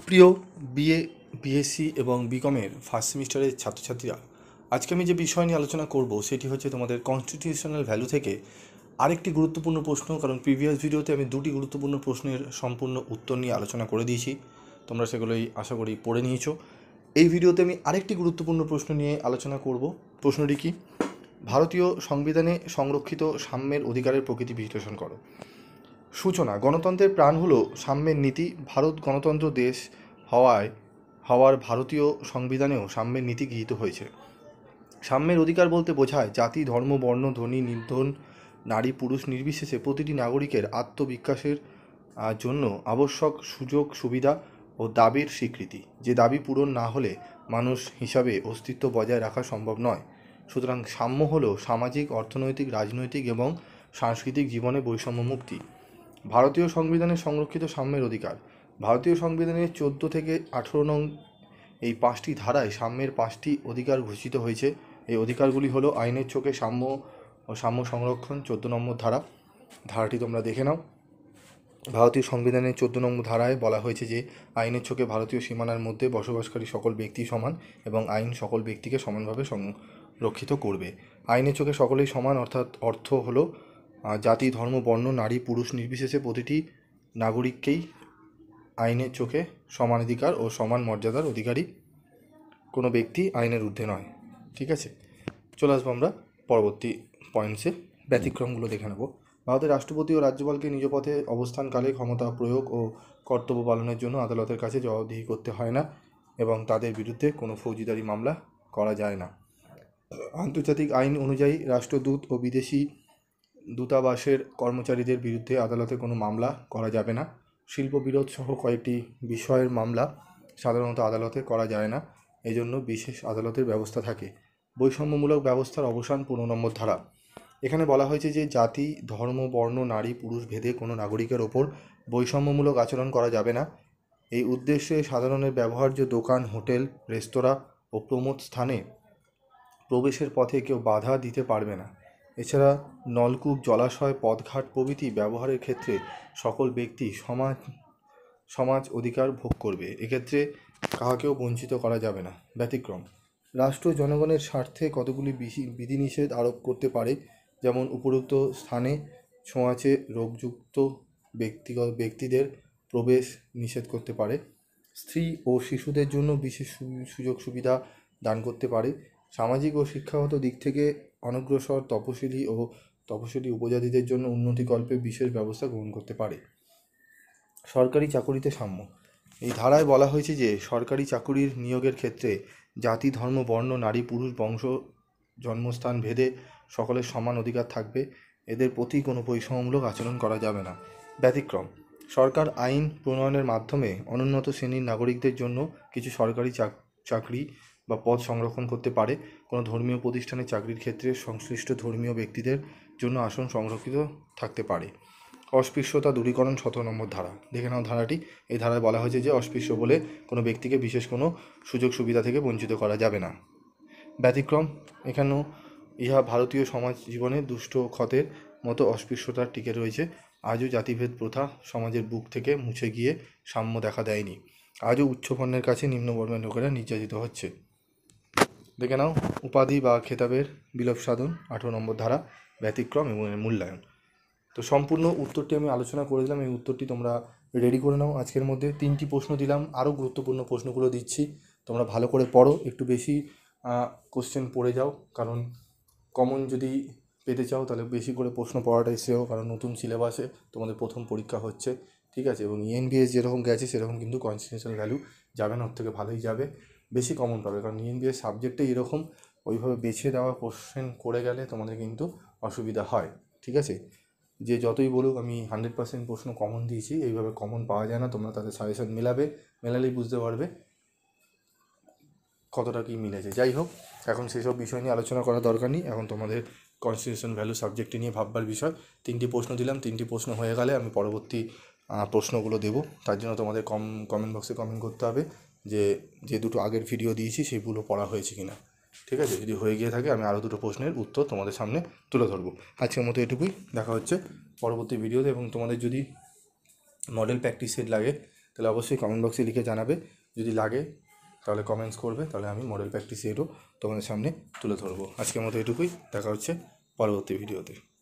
প্রিয় BA, BSc এবং বিকমের first সেমিস্টারের ছাত্রছাত্রীরা, আজকে আমি যে বিষয় নিয়ে আলোচনা করব সেটি হচ্ছে তোমাদের কনস্টিটিউশনাল ভ্যালু থেকে আরেকটি গুরুত্বপূর্ণ প্রশ্ন। কারণ প্রিভিয়াস ভিডিওতে আমি দুটি গুরুত্বপূর্ণ প্রশ্নের সম্পূর্ণ উত্তর নিয়ে আলোচনা করে দিয়েছি, তোমরা সেগুলোই আশা করি পড়ে নিয়েছো। এই ভিডিওতে আমি আরেকটি গুরুত্বপূর্ণ প্রশ্ন নিয়ে আলোচনা করব। প্রশ্নটি কি? ভারতীয় সংবিধানে সংরক্ষিত সাম্যের অধিকারের প্রকৃতি বিশ্লেষণ করো। সূচনা: গণতন্ত্রের প্রাণ হলো সাম্যের নীতি। ভারত গণতন্ত্র দেশ হওয়ার ভারতীয় সংবিধানেও সাম্যের নীতি গৃহীত হয়েছে। সাম্যের অধিকার বলতে বোঝায় জাতি, ধর্ম, বর্ণ, ধনী, নির্ধন, নারী, পুরুষ নির্বিশেষে প্রতিটি নাগরিকের আত্মবিকাশের জন্য আবশ্যক সুযোগ সুবিধা ও দাবির স্বীকৃতি। যে দাবি পূরণ না হলে মানুষ হিসাবে অস্তিত্ব বজায় রাখা সম্ভব নয়। সুতরাং সাম্য হলো সামাজিক, অর্থনৈতিক, রাজনৈতিক এবং সাংস্কৃতিক জীবনে বৈষম্য মুক্তি। ভারতীয় সংবিধানে সংরক্ষিত সাম্যের অধিকার: ভারতীয় সংবিধানের 14 থেকে 18 নং এই 5টি ধারায় সাম্যের 5টি অধিকার ঘোষিত হয়েছে। এই অধিকারগুলি হলো আইনের চোখে সাম্য ও সাম্য সংরক্ষণ। 14 নম্বর ধারাটি তোমরা দেখে নাও। ভারতীয় সংবিধানের 14 নম্বর ধারায় বলা হয়েছে যে আইনের চোখে ভারতীয় সীমানার মধ্যে বসবাসকারী সকল ব্যক্তি সমান এবং আইন সকল ব্যক্তিকে সমানভাবে সংরক্ষিত করবে। আইনের চোখে সকলেই সমান অর্থ হলো জাতি, ধর্ম, বর্ণ, নারী, পুরুষ নির্বিশেষে প্রতিটি নাগরিককেই আইনের চোখে সমান অধিকার ও সমান মর্যাদার অধিকারী। কোনো ব্যক্তি আইনের ঊর্ধ্বে নয়। ঠিক আছে, চলে আসবো আমরা পরবর্তী পয়েন্টসে। ব্যতিক্রমগুলো দেখে নেব। ভারতের রাষ্ট্রপতি ও রাজ্যপালকে নিজ পথে অবস্থানকালে ক্ষমতা প্রয়োগ ও কর্তব্য পালনের জন্য আদালতের কাছে জবাবদিহি করতে হয় না এবং তাদের বিরুদ্ধে কোনো ফৌজদারি মামলা করা যায় না। আন্তর্জাতিক আইন অনুযায়ী রাষ্ট্রদূত ও বিদেশি দূতাবাসের কর্মচারীদের বিরুদ্ধে আদালতে কোনো মামলা করা যাবে না। শিল্প বিরোধ সহ কয়েকটি বিষয়ের মামলা সাধারণত আদালতে করা যায় না, এজন্য বিশেষ আদালতের ব্যবস্থা থাকে। বৈষম্যমূলক ব্যবস্থার অবসান 15 নম্বর ধারা। এখানে বলা হয়েছে যে জাতি, ধর্ম, বর্ণ, নারী, পুরুষ ভেদে কোনো নাগরিকের ওপর বৈষম্যমূলক আচরণ করা যাবে না। এই উদ্দেশ্যে সাধারণের ব্যবহার্য দোকান, হোটেল, রেস্তোরাঁ ও প্রমোদ স্থানে প্রবেশের পথে কেউ বাধা দিতে পারবে না। এছাড়া নলকূপ, জলাশয়, পথঘাট প্রভৃতি ব্যবহারের ক্ষেত্রে সকল ব্যক্তি সমাজ অধিকার ভোগ করবে। এক্ষেত্রে কাহাকেও বঞ্চিত করা যাবে না। ব্যতিক্রম: রাষ্ট্র জনগণের স্বার্থে কতগুলি বিধিনিষেধ আরোপ করতে পারে, যেমন উপরোক্ত স্থানে ছোঁয়াচে রোগযুক্ত ব্যক্তিদের প্রবেশ নিষেধ করতে পারে, স্ত্রী ও শিশুদের জন্য বিশেষ সুযোগ সুবিধা দান করতে পারে, সামাজিক ও শিক্ষাগত দিক থেকে অনগ্রসর তপশিলি উপজাতিদের জন্য উন্নতিকল্পে বিশেষ ব্যবস্থা গ্রহণ করতে পারে। সরকারি চাকুরিতে সাম্য: এই ধারায় বলা হয়েছে যে সরকারি চাকুরির নিয়োগের ক্ষেত্রে জাতি, ধর্ম, বর্ণ, নারী, পুরুষ, বংশ, জন্মস্থান ভেদে সকলের সমান অধিকার থাকবে। এদের প্রতি কোনো বৈষম্যমূলক আচরণ করা যাবে না। ব্যতিক্রম: সরকার আইন প্রণয়নের মাধ্যমে অনুন্নত শ্রেণীর নাগরিকদের জন্য কিছু সরকারি চাকরি বা পদ সংরক্ষণ করতে পারে। কোনো ধর্মীয় প্রতিষ্ঠানে চাকরির ক্ষেত্রে সংশ্লিষ্ট ধর্মীয় ব্যক্তিদের জন্য আসন সংরক্ষিত থাকতে পারে। অস্পৃশ্যতা দূরীকরণ 17 নম্বর ধারা। দেখে নাও ধারাটি। এই ধারায় বলা হয়েছে যে অস্পৃশ্য বলে কোনো ব্যক্তিকে বিশেষ কোনো সুযোগ সুবিধা থেকে বঞ্চিত করা যাবে না। ব্যতিক্রম: এখানেও ইহা ভারতীয় সমাজ জীবনে দুষ্ট ক্ষতের মতো অস্পৃশ্যতা টিকে রয়েছে। আজও জাতিভেদ প্রথা সমাজের বুক থেকে মুছে গিয়ে সাম্য দেখা দেয়নি। আজও উচ্চবর্ণের কাছে নিম্নবর্ণের লোকেরা নির্যাতিত হচ্ছে। দেখে নাও উপাধি বা খেতাবের বিলোপ সাধন 18 নম্বর ধারা। ব্যতিক্রম এবং এর মূল্যায়ন। তো সম্পূর্ণ উত্তরটি আমি আলোচনা করে দিলাম। এই উত্তরটি তোমরা রেডি করে নাও। আজকের মধ্যে 3টি প্রশ্ন দিলাম, আরও গুরুত্বপূর্ণ প্রশ্নগুলো দিচ্ছি, তোমরা ভালো করে পড়ো, একটু বেশি কোশ্চেন পড়ে যাও, কারণ কমন যদি পেতে চাও তাহলে বেশি করে প্রশ্ন পড়াটাই শ্রেয়, কারণ নতুন সিলেবাসে তোমাদের প্রথম পরীক্ষা হচ্ছে। ঠিক আছে, এবং ইএনবিএস যেরকম গেছে সেরকম কিন্তু কনস্টিটিউশনাল ভ্যালু যাবে না, ওর থেকে ভালোই যাবে, বেশি কমন পাবে, কারণ ইএনবিএস সাবজেক্টে এরকম ওইভাবে বেছে দেওয়া কোশ্চেন করে গেলে তোমাদের কিন্তু অসুবিধা হয়। ঠিক আছে, যে যতই বলুক আমি 100% প্রশ্ন কমন দিয়েছি, এইভাবে কমন পাওয়া যায় না। তোমরা তাদের সাজেশন মেলালেই বুঝতে পারবে কতটা কী মিলেছে। যাই হোক, এখন সেসব বিষয় নিয়ে আলোচনা করার দরকার নেই। এখন তোমাদের কনস্টিটিউশন ভ্যালু সাবজেক্টটি নিয়ে ভাববার বিষয়। 3টি প্রশ্ন দিলাম, 3টি প্রশ্ন হয়ে গেলে আমি পরবর্তী প্রশ্নগুলো দেবো। তার জন্য তোমাদের কমেন্ট বক্সে কমেন্ট করতে হবে যে দুটো আগের ভিডিও দিয়েছি সেগুলো পড়া হয়েছে কিনা। ঠিক আছে, যদি হয়ে গিয়ে থাকে আমি আরও দুটো প্রশ্নের উত্তর তোমাদের সামনে তুলে ধরবো। আজকের মতো এটুকুই, দেখা হচ্ছে পরবর্তী ভিডিওতে। এবং তোমাদের যদি মডেল প্র্যাকটিস সেট লাগে তাহলে অবশ্যই কমেন্ট বক্সে লিখে জানাবে। যদি লাগে তাহলে কমেন্টস করবে, তাহলে আমি মডেল প্র্যাকটিস এরও তোমাদের সামনে তুলে ধরবো। আজকের মতো এটুকুই, দেখা হচ্ছে পরবর্তী ভিডিওতে।